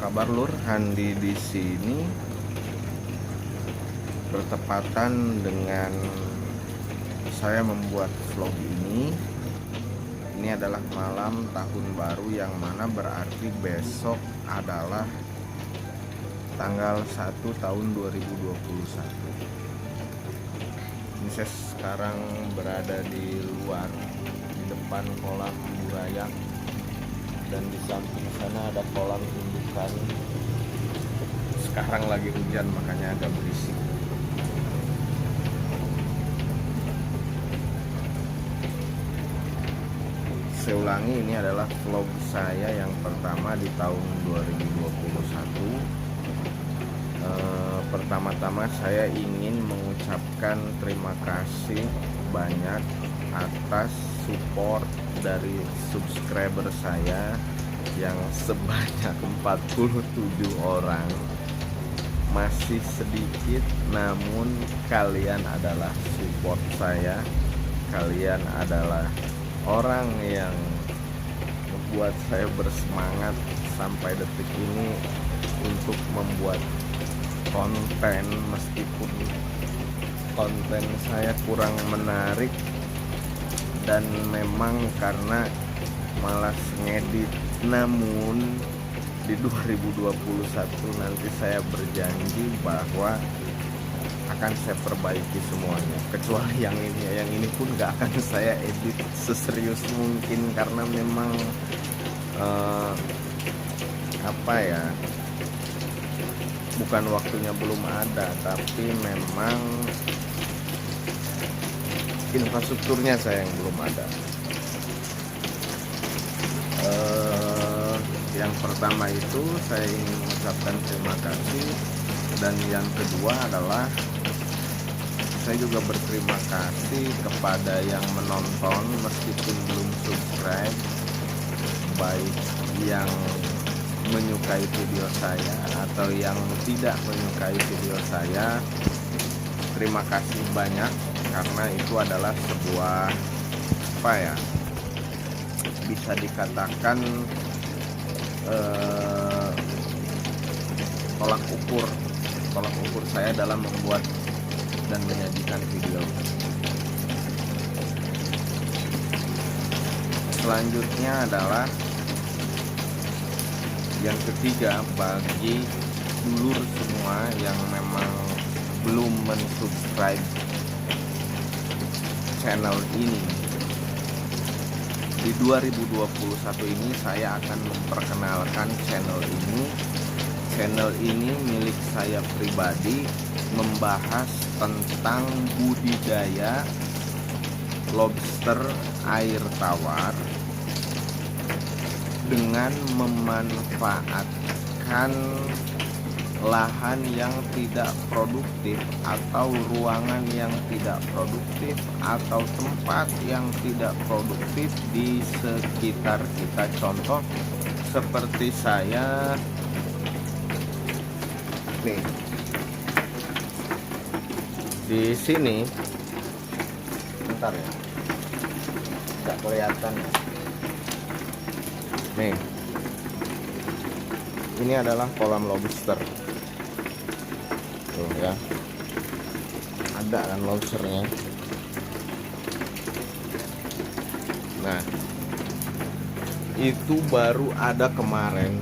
kabar Lur? Handi di sini bertepatan dengan saya membuat vlog ini. Ini adalah malam tahun baru yang mana berarti besok adalah tanggal 1 tahun 2021. Ini saya sekarang berada di luar, di depan kolam burayak, dan di samping sana ada kolam indukan. Sekarang lagi hujan makanya agak berisik. Saya ulangi, ini adalah vlog saya yang pertama di tahun 2021. Pertama-tama saya ingin mengucapkan terima kasih banyak atas support dari subscriber saya yang sebanyak 47 orang. Masih sedikit, namun kalian adalah support saya. Kalian adalah orang yang membuat saya bersemangat sampai detik ini untuk membuat konten, meskipun konten saya kurang menarik dan memang karena malas ngedit. Namun di 2021 nanti saya berjanji bahwa akan saya perbaiki semuanya, kecuali yang ini pun gak akan saya edit seserius mungkin karena memang bukan waktunya belum ada, tapi memang infrastrukturnya saya yang belum ada. Yang pertama itu saya ingin mengucapkan terima kasih, dan yang kedua adalah saya juga berterima kasih kepada yang menonton meskipun belum subscribe, baik yang menyukai video saya atau yang tidak menyukai video saya. Terima kasih banyak, karena itu adalah sebuah bisa dikatakan tolak ukur saya dalam membuat dan menyajikan video. Selanjutnya adalah yang ketiga, bagi dulur semua yang memang belum mensubscribe channel ini, di 2021 ini saya akan memperkenalkan channel ini. Channel ini milik saya pribadi, membahas tentang budidaya lobster air tawar dengan memanfaatkan lahan yang tidak produktif atau ruangan yang tidak produktif atau tempat yang tidak produktif di sekitar kita. Contoh seperti saya nih, di sini, bentar ya, nggak kelihatan ya. Nih, ini adalah kolam lobster. Tuh ya, ada kan lobsternya. Nah, itu baru ada kemarin.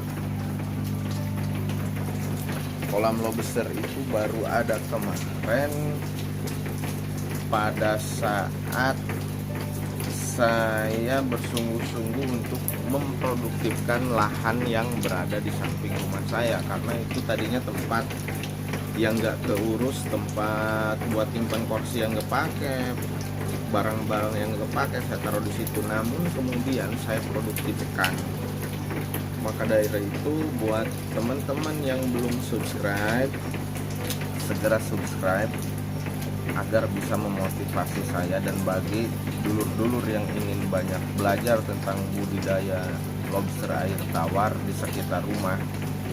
Kolam lobster itu baru ada kemarin pada saat saya bersungguh-sungguh untuk memproduktifkan lahan yang berada di samping rumah saya, karena itu tadinya tempat yang gak keurus, tempat buat timpan kursi yang gak pakai, barang-barang yang gak pakai saya taruh di situ. Namun kemudian saya produktifkan. Maka dari itu, buat teman-teman yang belum subscribe, segera subscribe agar bisa memotivasi saya. Dan bagi dulur-dulur yang ingin banyak belajar tentang budidaya lobster air tawar di sekitar rumah,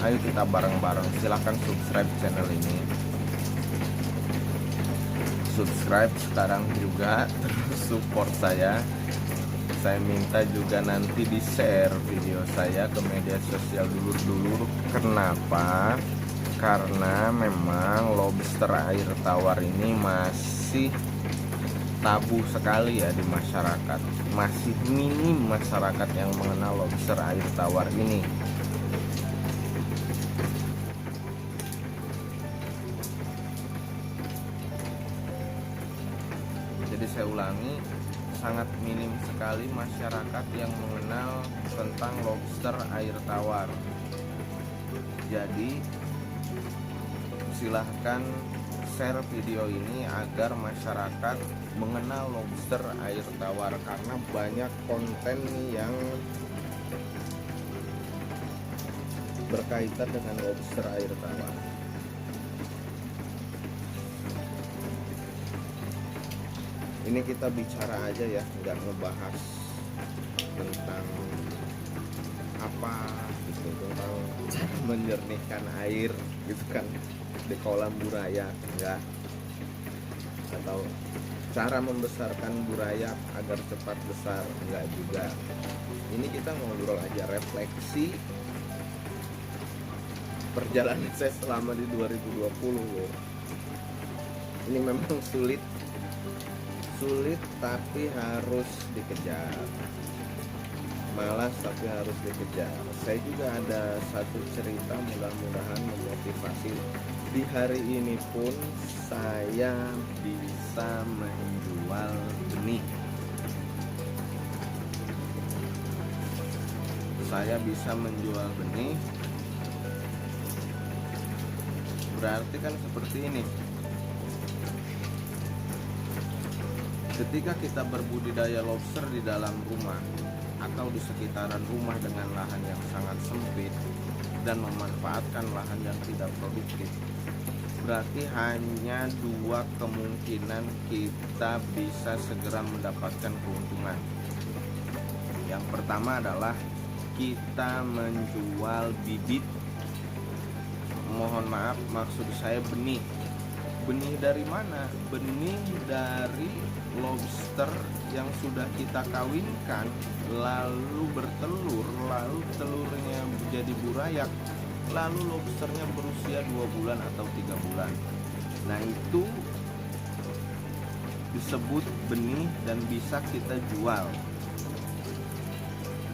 ayo kita bareng-bareng. Silahkan subscribe channel ini. Subscribe sekarang juga, terus support saya. Saya minta juga nanti di share video saya ke media sosial dulur-dulur. Kenapa? Karena memang lobster air tawar ini masih tabu sekali ya di masyarakat. Masih minim masyarakat yang mengenal lobster air tawar ini. Jadi saya ulangi, sangat minim sekali masyarakat yang mengenal tentang lobster air tawar. Jadi silahkan share video ini agar masyarakat mengenal lobster air tawar, karena banyak konten yang berkaitan dengan lobster air tawar. Ini kita bicara aja ya, nggak ngebahas tentang apa gitu, tentang cara menjernihkan air gitu kan di kolam buraya, enggak, atau cara membesarkan buraya agar cepat besar, enggak juga. Ini kita ngobrol aja, refleksi perjalanan saya selama di 2020 loh. Ini memang sulit tapi harus dikejar, malas tapi harus dikejar. Saya juga ada satu cerita, mudah-mudahan memotivasi. Di hari ini pun saya bisa menjual benih. Saya bisa menjual benih, berarti kan seperti ini. Ketika kita berbudidaya lobster di dalam rumah atau di sekitaran rumah dengan lahan yang sangat sempit dan memanfaatkan lahan yang tidak produktif, berarti hanya dua kemungkinan kita bisa segera mendapatkan keuntungan. Yang pertama adalah kita menjual bibit, mohon maaf maksud saya benih. Benih dari mana? Benih dari lobster yang sudah kita kawinkan, lalu bertelur, lalu telurnya menjadi burayak, lalu lobsternya berusia 2 bulan atau 3 bulan. Nah, itu disebut benih dan bisa kita jual.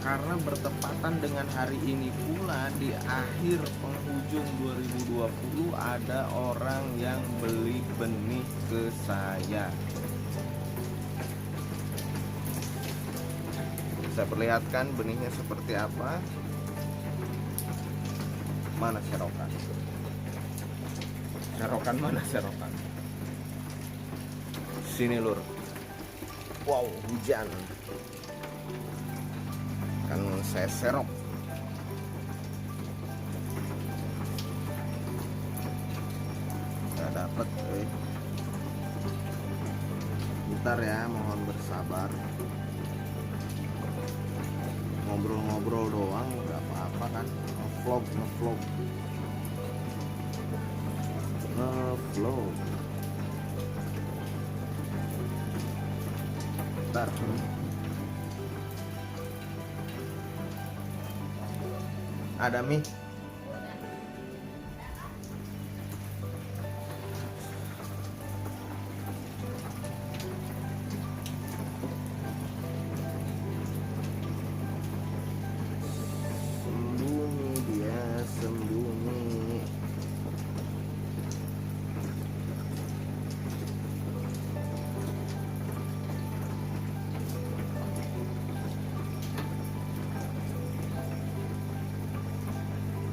Karena bertepatan dengan hari ini pula, di akhir penghujung 2020 ada orang yang beli benih ke saya. Saya perlihatkan benihnya seperti apa. Mana serokan? Serokan mana serokan? Sini lur. Wow, hujan. Kan saya serok. Nggak dapet. Bentar ya, mohon bersabar. Ngobrol-ngobrol doang nggak apa-apa kan. Ngevlog. Bentar. Ada mie. Sembunyi.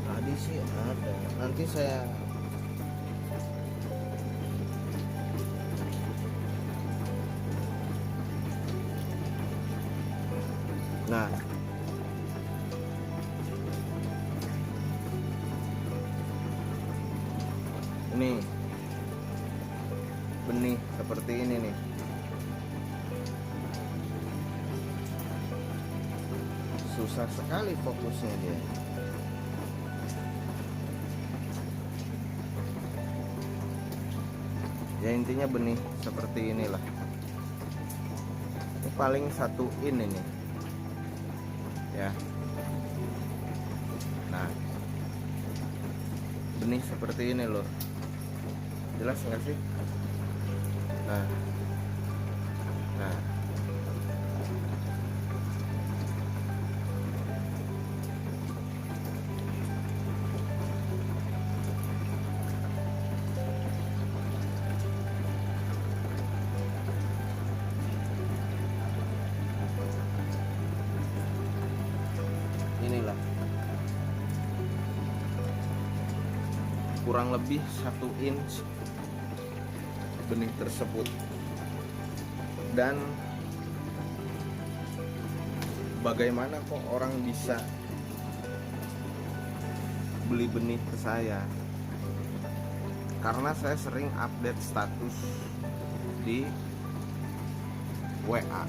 Tadi sih ada. Nanti saya ini benih seperti ini nih. Susah sekali fokusnya dia. Ya intinya benih seperti inilah. Ini paling 1 in ini. ya. Nah, benih seperti ini loh, jelas nggak sih? Nah, nah, inilah kurang lebih 1 inch benih tersebut. Dan bagaimana kok orang bisa beli benih ke saya? Karena saya sering update status di WA.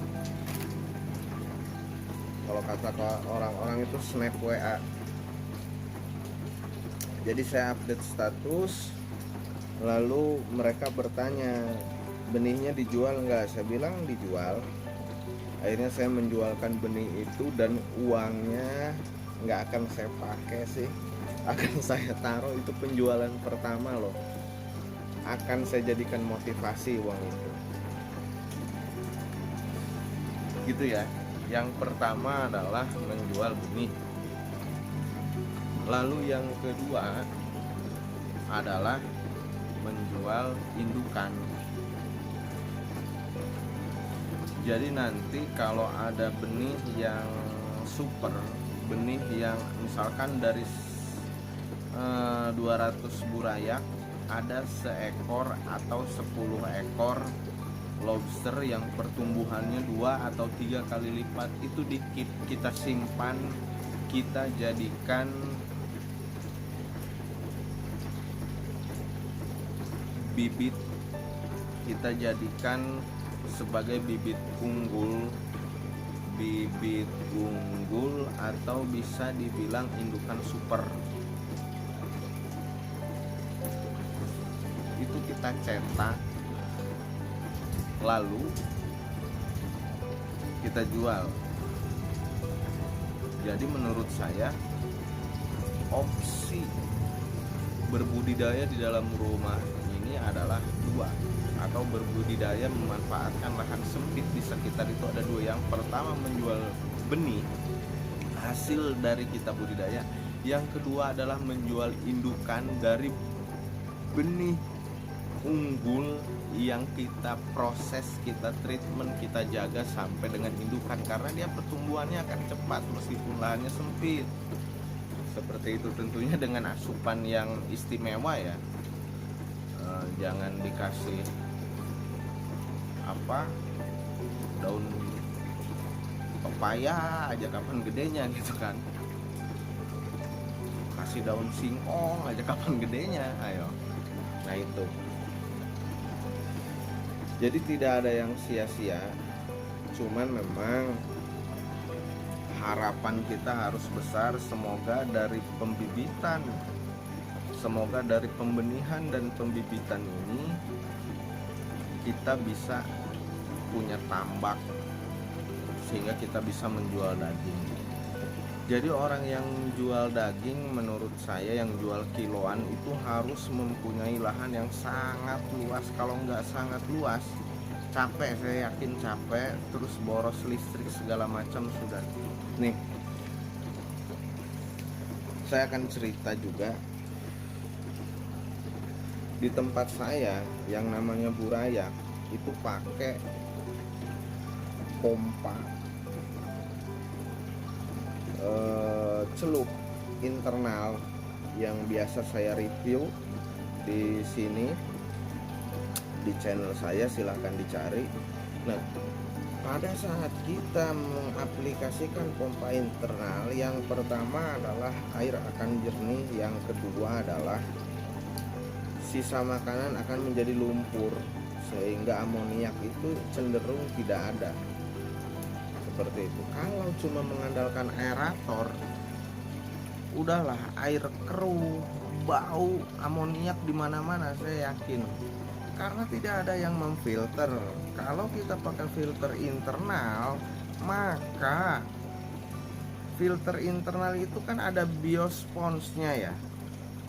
Kalau kata orang-orang itu snap WA. Jadi saya update status, lalu mereka bertanya, benihnya dijual nggak? Saya bilang dijual. Akhirnya saya menjualkan benih itu, dan uangnya nggak akan saya pakai sih, akan saya taruh. Itu penjualan pertama loh, akan saya jadikan motivasi uang itu, gitu ya. Yang pertama adalah menjual benih. Lalu yang kedua adalah menjual indukan. Jadi nanti kalau ada benih yang super, benih yang misalkan dari 200 burayak ada seekor atau 10 ekor lobster yang pertumbuhannya 2 atau 3 kali lipat, itu kita simpan, kita jadikan bibit, kita jadikan sebagai bibit unggul atau bisa dibilang indukan super. Itu kita cetak, lalu kita jual. Jadi menurut saya opsi berbudidaya di dalam rumah ini adalah 2, atau berbudidaya memanfaatkan lahan sempit di sekitar itu ada 2. Yang pertama menjual benih hasil dari kita budidaya, yang kedua adalah menjual indukan dari benih unggul yang kita proses, kita treatment, kita jaga sampai dengan indukan, karena dia pertumbuhannya akan cepat meskipun lahannya sempit. Seperti itu, tentunya dengan asupan yang istimewa ya. Jangan dikasih daun pepaya aja kapan gedenya gitu kan, kasih daun singkong aja kapan gedenya, ayo. Nah itu, jadi tidak ada yang sia-sia, cuman memang harapan kita harus besar. Semoga dari pembibitan, semoga dari pembenihan dan pembibitan ini kita bisa punya tambak sehingga kita bisa menjual daging. Jadi orang yang jual daging, menurut saya yang jual kiloan itu harus mempunyai lahan yang sangat luas. Kalau nggak sangat luas, capek, saya yakin capek, terus boros listrik segala macam sudah. Nih, saya akan cerita juga. Di tempat saya yang namanya Burayak itu pakai pompa celup internal yang biasa saya review di sini di channel saya, silahkan dicari. Nah, pada saat kita mengaplikasikan pompa internal, yang pertama adalah air akan jernih, yang kedua adalah sisa makanan akan menjadi lumpur sehingga amoniak itu cenderung tidak ada. Seperti itu. Kalau cuma mengandalkan aerator, udahlah air keruh, bau, amoniak di mana-mana saya yakin. Karena tidak ada yang memfilter. Kalau kita pakai filter internal, maka filter internal itu kan ada biosponsnya ya,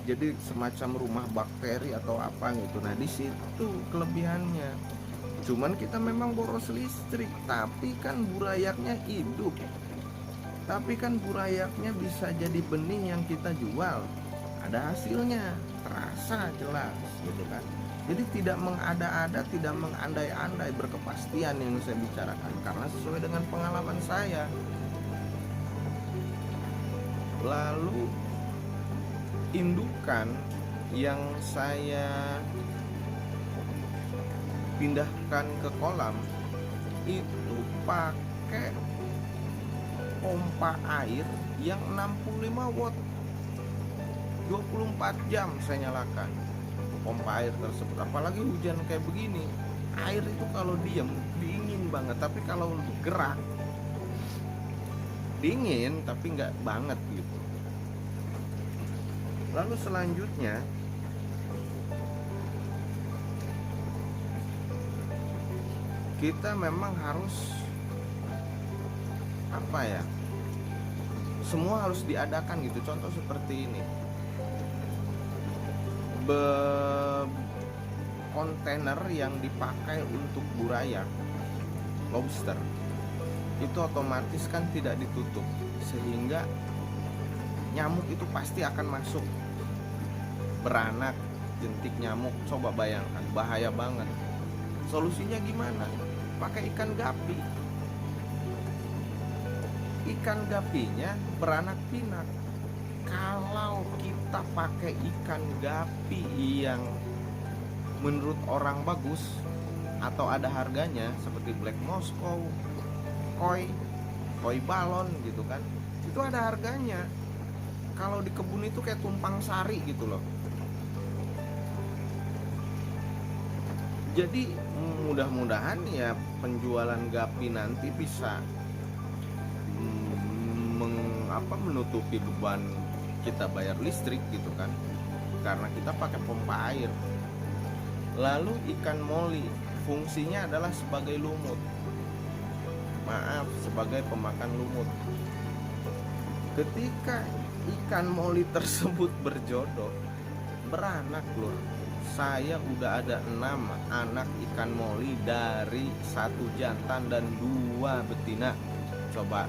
jadi semacam rumah bakteri atau apa gitu. Nah di situ kelebihannya. Cuman kita memang boros listrik, tapi kan burayaknya hidup. Tapi kan burayaknya bisa jadi benih yang kita jual, ada hasilnya, terasa jelas gitu kan. Jadi tidak mengada-ada, tidak mengandai-andai, berkepastian yang saya bicarakan karena sesuai dengan pengalaman saya. Lalu indukan yang saya pindahkan ke kolam itu pakai pompa air yang 65 watt, 24 jam saya nyalakan pompa air tersebut. Apalagi hujan kayak begini, air itu kalau diem dingin banget, tapi kalau untuk gerak dingin tapi nggak banget gitu. Lalu selanjutnya kita memang harus apa ya, semua harus diadakan gitu. Contoh seperti ini, kontainer yang dipakai untuk burayak lobster itu otomatis kan tidak ditutup, sehingga nyamuk itu pasti akan masuk, beranak, jentik nyamuk. Coba bayangkan, bahaya banget. Solusinya gimana? Pakai ikan gapi. Ikan gapinya beranak pinak. Kalau kita pakai ikan gapi yang menurut orang bagus atau ada harganya seperti black Moscow, koi balon gitu kan, itu ada harganya. Kalau di kebun itu kayak tumpang sari gitu loh. Jadi mudah-mudahan ya penjualan gapi nanti bisa menutupi beban kita bayar listrik gitu kan, karena kita pakai pompa air. Lalu ikan moli fungsinya adalah sebagai lumut, sebagai pemakan lumut. Ketika ikan moli tersebut berjodoh, beranak loh, saya udah ada 6 anak ikan moli dari 1 jantan dan 2 betina. Coba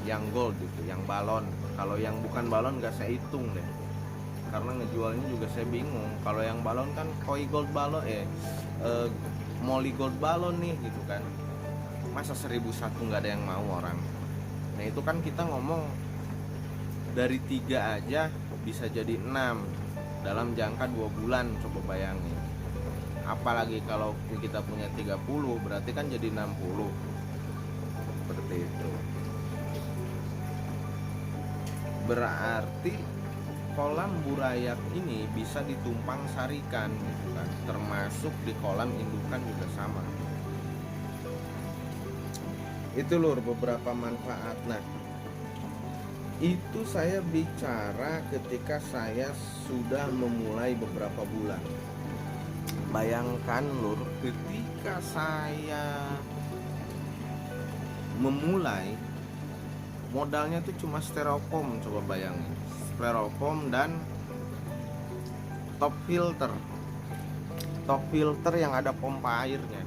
yang gold itu, yang balon. Kalau yang bukan balon gak saya hitung deh, karena ngejualnya juga saya bingung. Kalau yang balon kan koi gold balon, moli gold balon nih gitu kan, masa 1001 gak ada yang mau orang. Nah itu kan kita ngomong dari 3 aja bisa jadi 6 dalam jangka 2 bulan. Coba bayangin, apalagi kalau kita punya 30, berarti kan jadi 60. Seperti itu. Berarti kolam burayak ini bisa ditumpang sarikan gitu kan, termasuk di kolam indukan juga sama. Itu lur beberapa manfaat. Nah itu saya bicara ketika saya sudah memulai beberapa bulan. Bayangkan lur, ketika saya memulai, modalnya tuh cuma styrofoam. Coba bayangin, styrofoam dan top filter yang ada pompa airnya.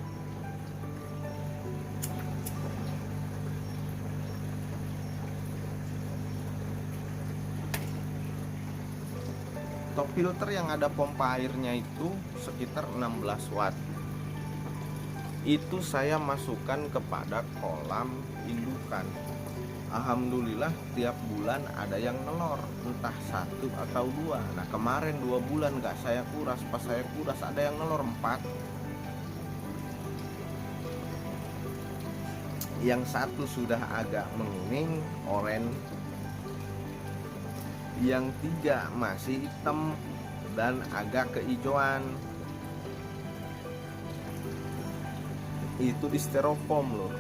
Top filter yang ada pompa airnya itu sekitar 16 watt. Itu saya masukkan kepada kolam indukan. Alhamdulillah tiap bulan ada yang nelor, entah 1 atau 2. Nah kemarin 2 bulan gak saya kuras, pas saya kuras ada yang nelor 4. Yang 1 sudah agak menguning, oranye. Yang 3 masih hitam dan agak kehijauan. Itu di styrofoam loh.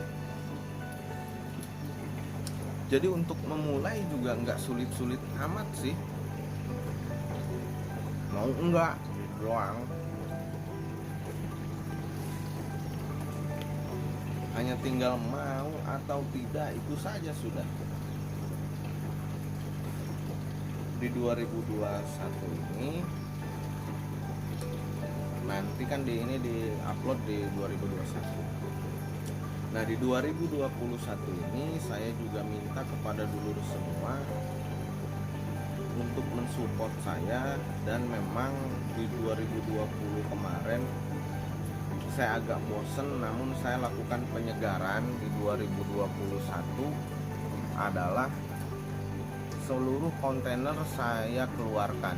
Jadi untuk memulai juga nggak sulit-sulit amat sih. Mau enggak doang. Hanya tinggal mau atau tidak, itu saja sudah. di 2021 ini, nanti kan ini di upload di 2021. Nah, di 2021 ini saya juga minta kepada dulur semua untuk mensupport saya, dan memang di 2020 kemarin saya agak bosen, namun saya lakukan penyegaran di 2021 adalah seluruh kontainer saya keluarkan.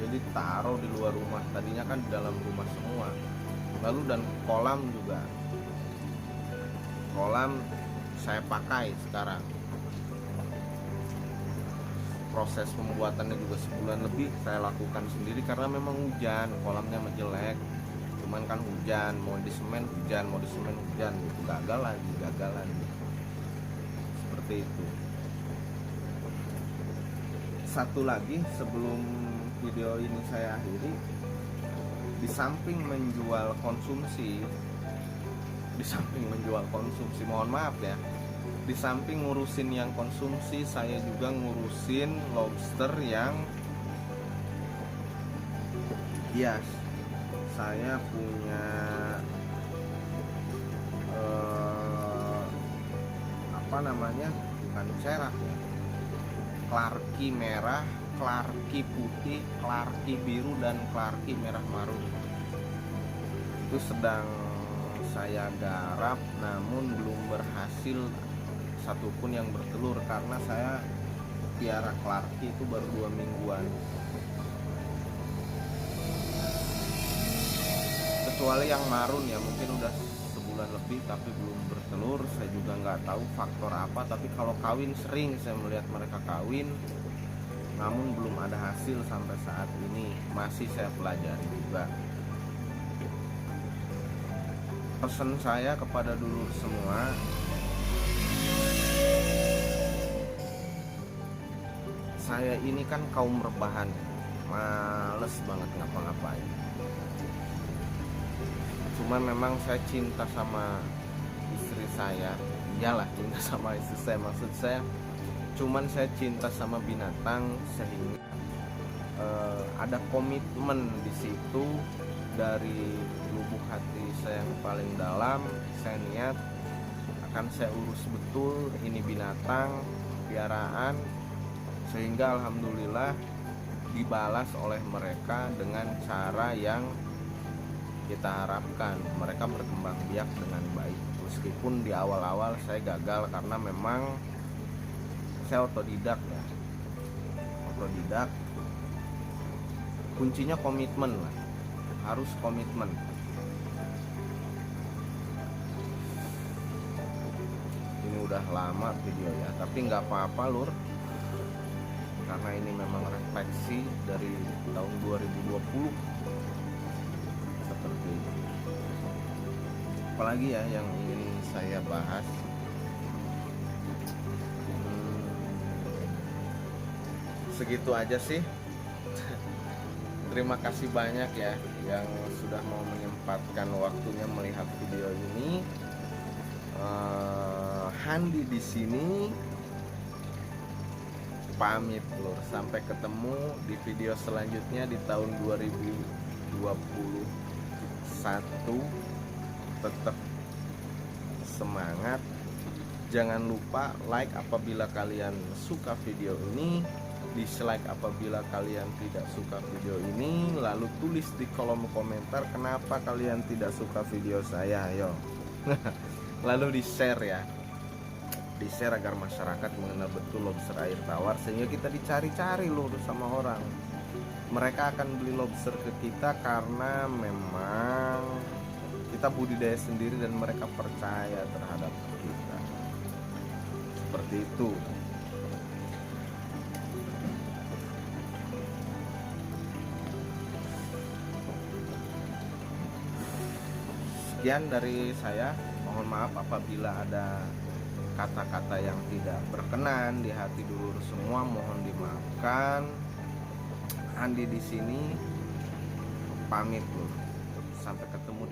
Jadi taruh di luar rumah, tadinya kan di dalam rumah semua. Lalu dan kolam juga, kolam saya pakai sekarang. Proses pembuatannya juga sebulan lebih saya lakukan sendiri karena memang hujan, kolamnya jelek. Cuman kan hujan, mau di semen hujan, mau di semen hujan, gitu. Gagal lagi. Seperti itu. Satu lagi sebelum video ini saya akhiri, di samping menjual konsumsi, mohon maaf ya, di samping ngurusin yang konsumsi, saya juga ngurusin lobster yang hias. Saya punya bukan cerak ya, clarky merah, clarky putih, clarky biru, dan clarky merah marun. Itu sedang saya garap, namun belum berhasil satupun yang bertelur karena saya piara clarky itu baru 2 mingguan. Kecuali yang marun ya, mungkin udah sebulan lebih tapi belum bertelur. Saya juga nggak tahu faktor apa, tapi kalau kawin sering saya melihat mereka kawin, namun belum ada hasil sampai saat ini. Masih saya pelajari juga. Pesan saya kepada dulur semua, saya ini kan kaum rebahan, males banget ngapa-ngapain. Cuman memang saya cinta sama istri saya. Iyalah, cinta sama istri saya, maksud saya cuman saya cinta sama binatang, sehingga ada komitmen di situ dari lubuk hati saya yang paling dalam. Saya niat akan saya urus betul ini binatang piaraan, sehingga alhamdulillah dibalas oleh mereka dengan cara yang kita harapkan. Mereka berkembang biak dengan baik, meskipun di awal-awal saya gagal karena memang saya otodidak ya. Otodidak, kuncinya komitmen lah, harus komitmen. Ini udah lama video ya, tapi nggak apa-apa lur, karena ini memang refleksi dari tahun 2020. Seperti itu. Apalagi ya yang ingin saya bahas, segitu aja sih. Terima kasih banyak ya yang sudah mau menyempatkan waktunya melihat video ini. Handi di sini pamit lur, sampai ketemu di video selanjutnya di tahun 2021. Tetap semangat. Jangan lupa like apabila kalian suka video ini, dislike apabila kalian tidak suka video ini, lalu tulis di kolom komentar kenapa kalian tidak suka video saya. Ayo. Lalu di share ya, di share agar masyarakat mengenal betul lobster air tawar, sehingga kita dicari-cari lur sama orang. Mereka akan beli lobster ke kita karena memang kita budidaya sendiri dan mereka percaya terhadap kita. Seperti itu. Sekian dari saya. Mohon maaf apabila ada kata-kata yang tidak berkenan di hati dulur semua, mohon dimaafkan. Andi di sini pamit lur. Sampai ketemu